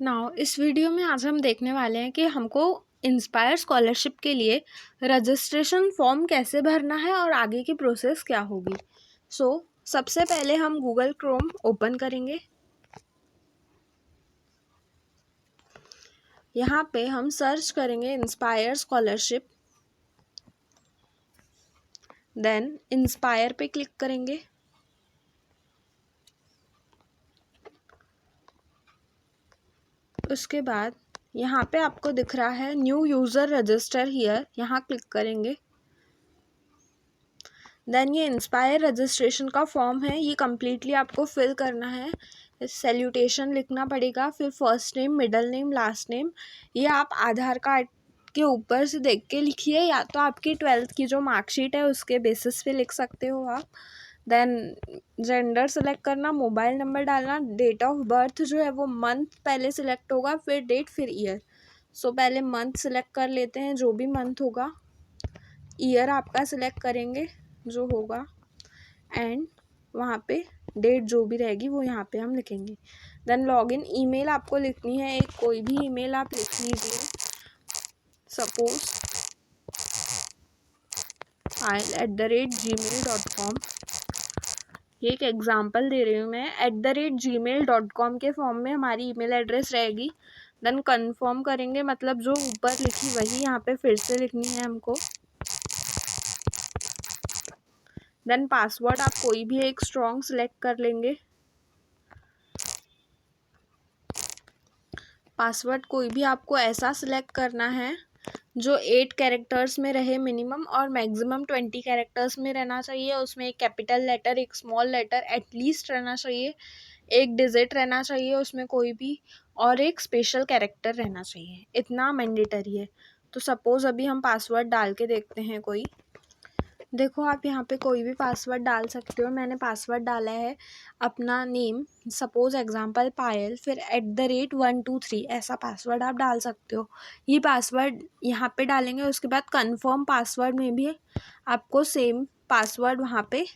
Now इस video में आज हम देखने वाले हैं कि हमको इंस्पायर स्कॉलरशिप के लिए रजिस्ट्रेशन फॉर्म कैसे भरना है और आगे की प्रोसेस क्या होगी। सबसे पहले हम गूगल क्रोम ओपन करेंगे। यहाँ पे हम सर्च करेंगे इंस्पायर स्कॉलरशिप, देन इंस्पायर पे क्लिक करेंगे। उसके बाद यहाँ पे आपको दिख रहा है न्यू यूज़र रजिस्टर हियर, यहाँ क्लिक करेंगे। देन ये इंस्पायर रजिस्ट्रेशन का फॉर्म है, ये कम्प्लीटली आपको फिल करना है। सैल्यूटेशन लिखना पड़ेगा, फिर first name, middle name, last name. ये आप आधार कार्ड के ऊपर से देख के लिखिए, या तो आपकी 12th की जो मार्कशीट है उसके बेसिस पे लिख सकते हो आप। देन जेंडर सेलेक्ट करना, मोबाइल नंबर डालना, डेट ऑफ बर्थ जो है वो मंथ पहले सिलेक्ट होगा, फिर डेट, फिर ईयर। पहले मंथ सिलेक्ट कर लेते हैं, जो भी मंथ होगा। ईयर आपका सिलेक्ट करेंगे जो होगा, एंड वहाँ पे डेट जो भी रहेगी वो यहाँ पे हम लिखेंगे। देन लॉगिन ईमेल आपको लिखनी है, एक कोई भी ईमेल आप लिख लीजिए। सपोज file@gmail.com, ये एक एग्जांपल दे रही हूँ मैं। @gmail.com के फॉर्म में हमारी ईमेल एड्रेस रहेगी। देन कंफर्म करेंगे, मतलब जो ऊपर लिखी वही यहाँ पे फिर से लिखनी है हमको। देन पासवर्ड आप कोई भी एक स्ट्रॉन्ग सिलेक्ट कर लेंगे। पासवर्ड कोई भी आपको ऐसा सिलेक्ट करना है जो 8 कैरेक्टर्स में रहे मिनिमम, और मैक्सिमम 20 कैरेक्टर्स में रहना चाहिए। उसमें एक कैपिटल लेटर, एक स्मॉल लेटर एटलीस्ट रहना चाहिए, एक डिजिट रहना चाहिए उसमें कोई भी, और एक स्पेशल कैरेक्टर रहना चाहिए। इतना मैंडेटरी है। तो सपोज़ अभी हम पासवर्ड डाल के देखते हैं कोई। देखो आप यहाँ पे कोई भी पासवर्ड डाल सकते हो। मैंने पासवर्ड डाला है अपना नेम, सपोज़ एग्जांपल पायल, फिर @123, ऐसा पासवर्ड आप डाल सकते हो। ये पासवर्ड यहाँ पे डालेंगे। उसके बाद कंफर्म पासवर्ड में भी आपको सेम पासवर्ड वहाँ पे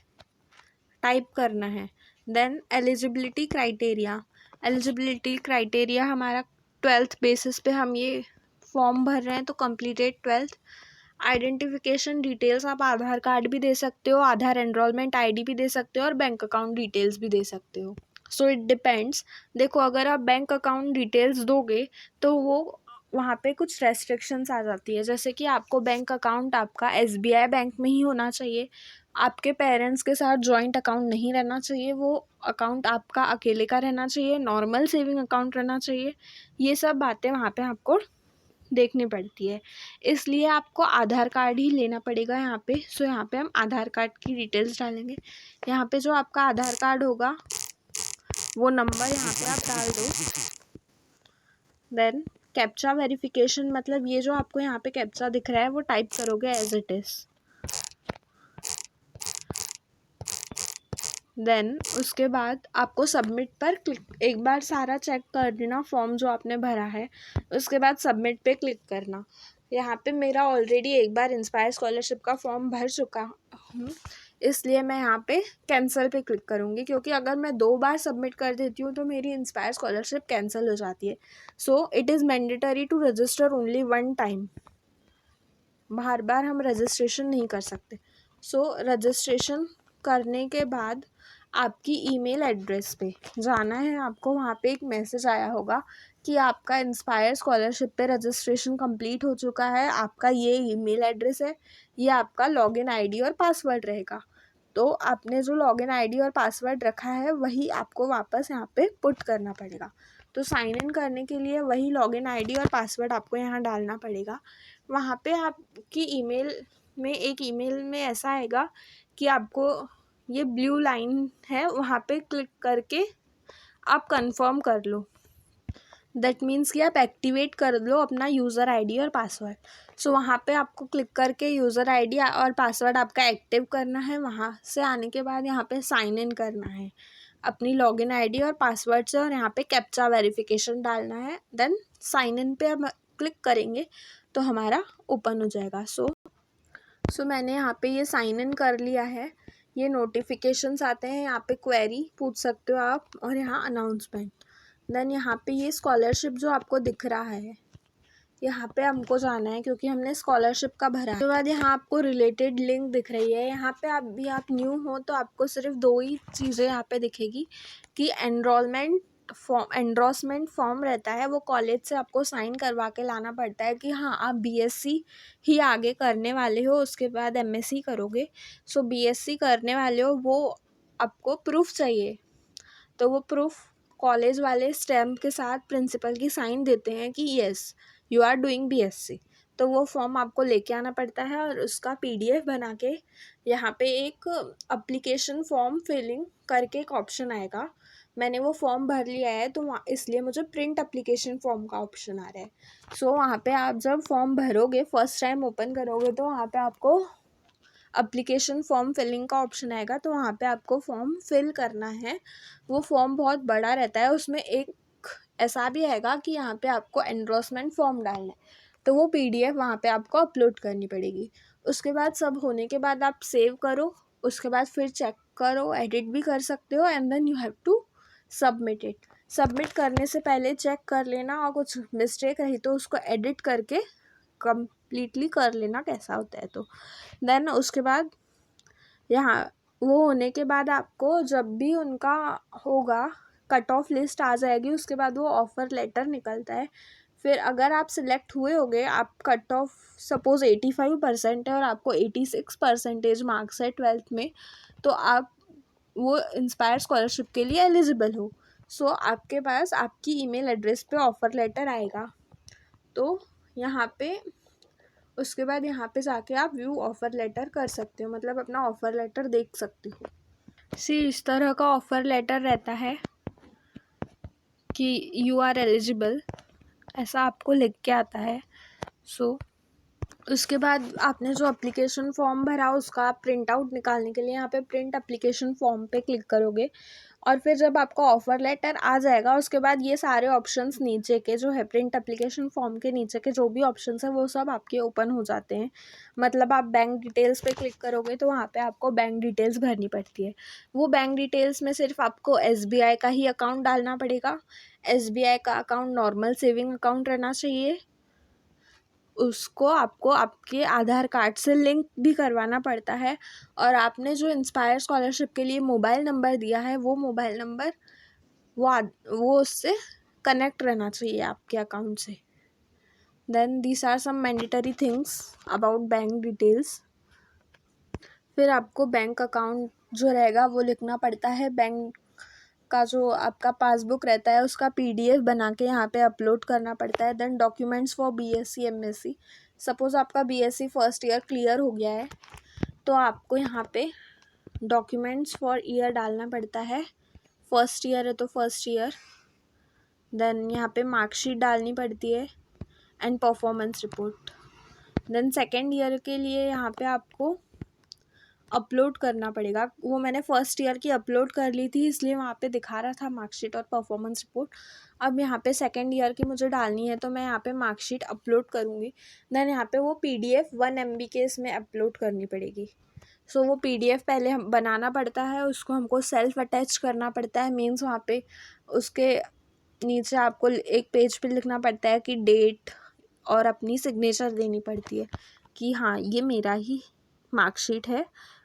टाइप करना है। देन एलिजिबिलिटी क्राइटेरिया हमारा 12th बेसिस पे हम ये फॉर्म भर रहे हैं, तो कंप्लीटेड 12th। आइडेंटिफिकेशन डिटेल्स आप आधार कार्ड भी दे सकते हो, आधार एनरोलमेंट आईडी भी दे सकते हो, और बैंक अकाउंट डिटेल्स भी दे सकते हो। It depends. देखो अगर आप बैंक अकाउंट डिटेल्स दोगे तो वो वहाँ पे कुछ रेस्ट्रिक्शंस आ जाती है, जैसे कि आपको बैंक अकाउंट आपका SBI बैंक में ही होना चाहिए। आपके पेरेंट्स के साथ जॉइंट अकाउंट नहीं रहना चाहिए, वो अकाउंट आपका अकेले का रहना चाहिए, नॉर्मल सेविंग अकाउंट रहना चाहिए। ये सब बातें वहाँ पे आपको देखनी पड़ती है, इसलिए आपको आधार कार्ड ही लेना पड़ेगा यहाँ पे। यहाँ पे हम आधार कार्ड की डिटेल्स डालेंगे। यहाँ पे जो आपका आधार कार्ड होगा वो नंबर यहाँ पे आप डाल दो। देन कैप्चा वेरिफिकेशन, मतलब ये जो आपको यहाँ पे कैप्चा दिख रहा है वो टाइप करोगे एज इट इज़। देन उसके बाद आपको सबमिट पर क्लिक, एक बार सारा चेक कर देना फॉर्म जो आपने भरा है, उसके बाद सबमिट पे क्लिक करना। यहाँ पे मेरा ऑलरेडी एक बार इंस्पायर स्कॉलरशिप का फॉर्म भर चुका हूँ, इसलिए मैं यहाँ पे कैंसिल पे क्लिक करूँगी, क्योंकि अगर मैं 2 बार सबमिट कर देती हूँ तो मेरी इंस्पायर स्कॉलरशिप कैंसिल हो जाती है। It is mandatory to register only 1 time, बार बार हम रजिस्ट्रेशन नहीं कर सकते। रजिस्ट्रेशन करने के बाद आपकी ईमेल एड्रेस पे जाना है आपको। वहाँ पे एक मैसेज आया होगा कि आपका इंस्पायर स्कॉलरशिप पे रजिस्ट्रेशन कंप्लीट हो चुका है, आपका ये ईमेल एड्रेस है, ये आपका लॉगिन आईडी और पासवर्ड रहेगा। तो आपने जो लॉगिन आईडी और पासवर्ड रखा है वही आपको वापस यहाँ पे पुट करना पड़ेगा। तो साइन इन करने के लिए वही लॉगिन आईडी और पासवर्ड आपको यहाँ डालना पड़ेगा। वहाँ पे आपकी ईमेल में ऐसा आएगा कि आपको ये ब्लू लाइन है, वहाँ पे क्लिक करके आप कंफर्म कर लो। दैट मीन्स कि आप एक्टिवेट कर लो अपना यूज़र आईडी और पासवर्ड। वहाँ पे आपको क्लिक करके यूज़र आईडी और पासवर्ड आपका एक्टिव करना है। वहाँ से आने के बाद यहाँ पे साइन इन करना है अपनी लॉगिन आईडी और पासवर्ड से, और यहाँ पे कैप्चा वेरिफिकेशन डालना है। देन साइन इन पे हम क्लिक करेंगे तो हमारा ओपन हो जाएगा। मैंने यहाँ पे ये साइन इन कर लिया है। ये नोटिफिकेशंस आते हैं, यहाँ पे क्वेरी पूछ सकते हो आप, और यहाँ अनाउंसमेंट। देन यहाँ पे ये स्कॉलरशिप जो आपको दिख रहा है, यहाँ पे हमको जाना है क्योंकि हमने स्कॉलरशिप का भरा है। उसके बाद यहाँ आपको रिलेटेड लिंक दिख रही है। यहाँ पे आप न्यू हो तो आपको सिर्फ 2 ही चीज़ें यहाँ पे दिखेगी कि एंडोर्समेंट फॉर्म रहता है, वो कॉलेज से आपको साइन करवा के लाना पड़ता है कि हाँ आप बीएससी ही आगे करने वाले हो, उसके बाद एमएससी करोगे। सो बीएससी करने वाले हो वो आपको प्रूफ चाहिए, तो वो प्रूफ कॉलेज वाले स्टैम्प के साथ प्रिंसिपल की साइन देते हैं कि yes you are doing BSc. तो वो फॉर्म आपको लेके आना पड़ता है और उसका पीडीएफ बना के यहाँ पे एक एप्लीकेशन फॉर्म फिलिंग करके एक ऑप्शन आएगा। मैंने वो फॉर्म भर लिया है तो वहाँ इसलिए मुझे प्रिंट एप्लीकेशन फॉर्म का ऑप्शन आ रहा है। सो वहाँ पे आप जब फॉर्म भरोगे, फर्स्ट टाइम ओपन करोगे, तो वहाँ पे आपको एप्लीकेशन फॉर्म फिलिंग का ऑप्शन आएगा। तो वहाँ पे आपको फॉर्म फिल करना है। वो फॉर्म बहुत बड़ा रहता है, उसमें एक ऐसा भी आएगा कि यहाँ पे आपको एंडोर्समेंट फॉर्म डालना है, तो वो पीडीएफ वहाँ पे आपको अपलोड करनी पड़ेगी। उसके बाद सब होने के बाद आप सेव करो, उसके बाद फिर चेक करो, एडिट भी कर सकते हो, and then you have to submit it. Submit करने से पहले चेक कर लेना और कुछ मिस्टेक रही तो उसको एडिट करके कम्प्लीटली कर लेना कैसा होता है। तो देन उसके बाद यहाँ वो होने के बाद आपको जब भी उनका होगा कट ऑफ लिस्ट आ जाएगी, उसके बाद वो ऑफ़र लेटर निकलता है। फिर अगर आप सिलेक्ट हुए होगे, आप कट ऑफ सपोज़ 85% है और आपको 86% मार्क्स है 12th में, तो आप वो इंस्पायर स्कॉलरशिप के लिए एलिजिबल हो। सो आपके पास आपकी ईमेल एड्रेस पे ऑफ़र लेटर आएगा। तो यहाँ पे उसके बाद यहाँ पे जाके आप व्यू ऑफ़र लेटर कर सकते हो, मतलब अपना ऑफ़र लेटर देख सकते हो। इस तरह का ऑफ़र लेटर रहता है कि यू आर एलिजिबल, ऐसा आपको लिख के आता है। उसके बाद आपने जो एप्लीकेशन फॉर्म भरा उसका आप प्रिंट आउट निकालने के लिए यहाँ पे प्रिंट एप्लीकेशन फॉर्म पे क्लिक करोगे, और फिर जब आपका ऑफ़र लेटर आ जाएगा उसके बाद ये सारे ऑप्शंस नीचे के जो है प्रिंट एप्लीकेशन फॉर्म के नीचे के जो भी ऑप्शंस हैं वो सब आपके ओपन हो जाते हैं। मतलब आप बैंक डिटेल्स पे क्लिक करोगे तो वहाँ पे आपको बैंक डिटेल्स भरनी पड़ती है। वो बैंक डिटेल्स में सिर्फ आपको एसबीआई का ही अकाउंट डालना पड़ेगा। एसबीआई का अकाउंट नॉर्मल सेविंग अकाउंट रहना चाहिए। उसको आपको आपके आधार कार्ड से लिंक भी करवाना पड़ता है, और आपने जो इंस्पायर स्कॉलरशिप के लिए मोबाइल नंबर दिया है वो मोबाइल नंबर वो उससे कनेक्ट रहना चाहिए आपके अकाउंट से। Then these are some mandatory things about bank details. फिर आपको बैंक अकाउंट जो रहेगा वो लिखना पड़ता है। बैंक का जो आपका पासबुक रहता है उसका पीडीएफ बना के यहाँ पे अपलोड करना पड़ता है। Then documents for BSc MSc. Suppose आपका बीएससी फर्स्ट ईयर क्लियर हो गया है तो आपको यहाँ पे डॉक्यूमेंट्स फॉर ईयर डालना पड़ता है। फर्स्ट ईयर है तो फर्स्ट ईयर, देन यहाँ पे मार्कशीट डालनी पड़ती है and performance report. Then second year के लिए यहाँ पे आपको अपलोड करना पड़ेगा। वो मैंने फ़र्स्ट ईयर की अपलोड कर ली थी इसलिए वहाँ पे दिखा रहा था मार्कशीट और परफॉर्मेंस रिपोर्ट। अब यहाँ पे सेकेंड ईयर की मुझे डालनी है तो मैं यहाँ पे मार्कशीट अपलोड करूँगी। देन यहाँ पे वो पीडीएफ 1 MB के इसमें अपलोड करनी पड़ेगी। सो वो पीडीएफ पहले हम बनाना पड़ता है, उसको हमको सेल्फ अटैच करना पड़ता है। मीन्स वहाँ पे उसके नीचे आपको एक पेज पे लिखना पड़ता है कि डेट और अपनी सिग्नेचर देनी पड़ती है कि हाँ ये मेरा ही मार्कशीट है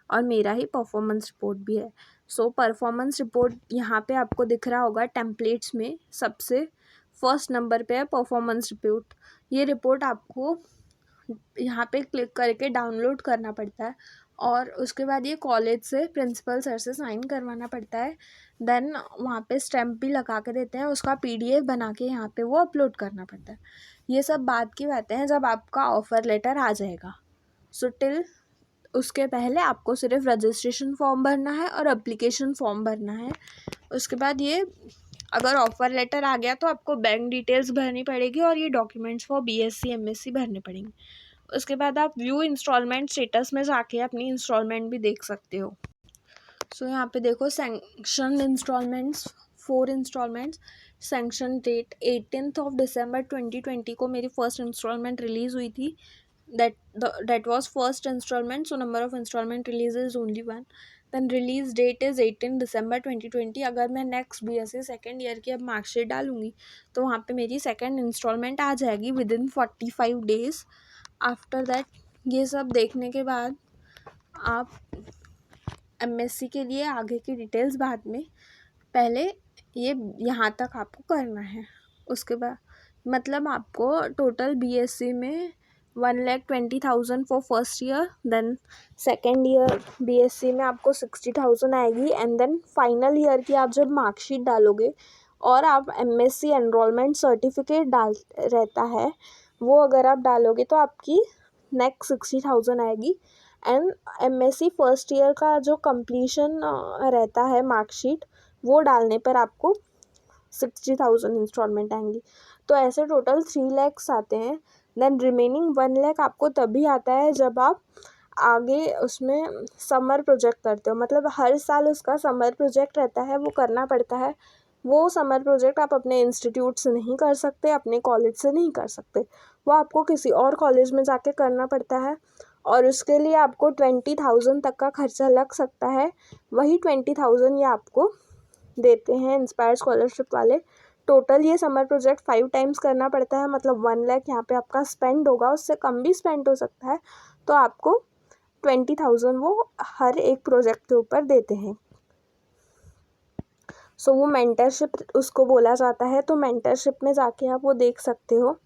और मेरा ही परफॉर्मेंस रिपोर्ट भी है। सो परफॉर्मेंस रिपोर्ट यहाँ पे आपको दिख रहा होगा टेम्पलेट्स में सबसे फर्स्ट नंबर पे है परफॉर्मेंस रिपोर्ट। ये रिपोर्ट आपको यहाँ पे क्लिक करके डाउनलोड करना पड़ता है और उसके बाद ये कॉलेज से प्रिंसिपल सर से साइन करवाना पड़ता है। देन वहाँ पे स्टैम्प भी लगा के देते हैं, उसका पीडीएफ बना के यहाँ पे वो अपलोड करना पड़ता है। ये सब बात की बातें हैं जब आपका ऑफ़र लेटर आ जाएगा। सो टिल उसके पहले आपको सिर्फ रजिस्ट्रेशन फॉर्म भरना है और एप्लीकेशन फॉर्म भरना है। उसके बाद ये अगर ऑफ़र लेटर आ गया तो आपको बैंक डिटेल्स भरनी पड़ेगी और ये डॉक्यूमेंट्स फॉर बीएससी एमएससी भरने पड़ेंगे। उसके बाद आप व्यू इंस्टॉलमेंट स्टेटस में जाके अपनी इंस्टॉलमेंट भी देख सकते हो। सो यहाँ पे देखो sanction installments 4 installments. Sanction date 18 दिसंबर 2020 को मेरी फर्स्ट इंस्टॉलमेंट रिलीज़ हुई थी। that was first installment, so number of installment release is only 1. Then release date is 18 दिसंबर 2020। अगर मैं नेक्स्ट BSc सेकेंड ईयर की अब मार्कशीट डालूँगी तो वहाँ पे मेरी सेकेंड इंस्टॉलमेंट आ जाएगी विदिन 45 डेज़। आफ्टर दैट ये सब देखने के बाद आप MSc के लिए आगे की डिटेल्स बाद में, पहले ये यहाँ तक आपको करना है। उसके बाद मतलब आपको टोटल BSc में 1,20,000 for first year, then second year BSc में आपको 60,000 आएगी, एंड देन फाइनल ईयर की आप जब मार्कशीट डालोगे और आप MSc एनरोलमेंट सर्टिफिकेट डाल रहता है वो अगर आप डालोगे तो आपकी नेक्स्ट 60,000 आएगी। एंड MSc फर्स्ट ईयर का जो कंप्लीशन रहता है मार्कशीट वो डालने पर आपको 60,000 इंस्टॉलमेंट आएंगी। तो ऐसे टोटल 3 lakhs आते हैं। देन रिमेनिंग 1 lakh आपको तभी आता है जब आप आगे उसमें समर प्रोजेक्ट करते हो, मतलब हर साल उसका समर प्रोजेक्ट रहता है, वो करना पड़ता है। वो समर प्रोजेक्ट आप अपने इंस्टीट्यूट से नहीं कर सकते, अपने कॉलेज से नहीं कर सकते, वो आपको किसी और कॉलेज में जाके करना पड़ता है, और उसके लिए आपको 20,000 तक का खर्चा लग सकता है। वही 20,000 ये आपको देते हैं इंस्पायर स्कॉलरशिप वाले। टोटल ये समर प्रोजेक्ट 5 टाइम्स करना पड़ता है, मतलब 1 लाख यहाँ पे आपका स्पेंड होगा, उससे कम भी स्पेंड हो सकता है। तो आपको 20,000 वो हर एक प्रोजेक्ट के ऊपर देते हैं। सो वो मेंटरशिप उसको बोला जाता है। तो मेंटरशिप में जाके आप वो देख सकते हो।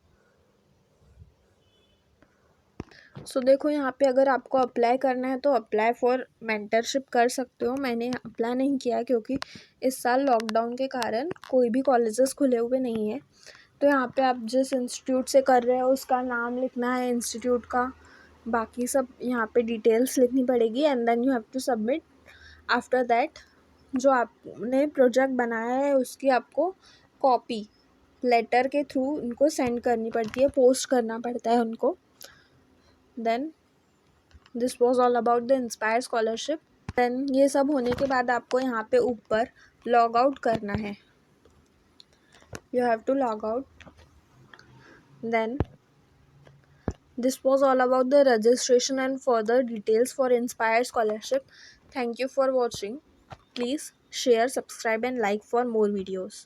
सो देखो यहाँ पे अगर आपको अप्लाई करना है तो अप्लाई फॉर मेंटरशिप कर सकते हो। मैंने अप्लाई नहीं किया क्योंकि इस साल लॉकडाउन के कारण कोई भी कॉलेजेस खुले हुए नहीं है। तो यहाँ पे आप जिस इंस्टीट्यूट से कर रहे हो उसका नाम लिखना है, इंस्टीट्यूट का, बाकी सब यहाँ पे डिटेल्स लिखनी पड़ेगी, and then you have to submit. After that जो आपने प्रोजेक्ट बनाया है उसकी आपको कॉपी लेटर के थ्रू उनको सेंड करनी पड़ती है, पोस्ट करना पड़ता है उनको। Then this was all about the inspire scholarship. देन ये सब होने के बाद आपको यहाँ पे ऊपर लॉग आउट करना है। You have to log out. Then this was all about the registration and further details for Inspire Scholarship. Thank you for watching. Please share, subscribe and like for more videos.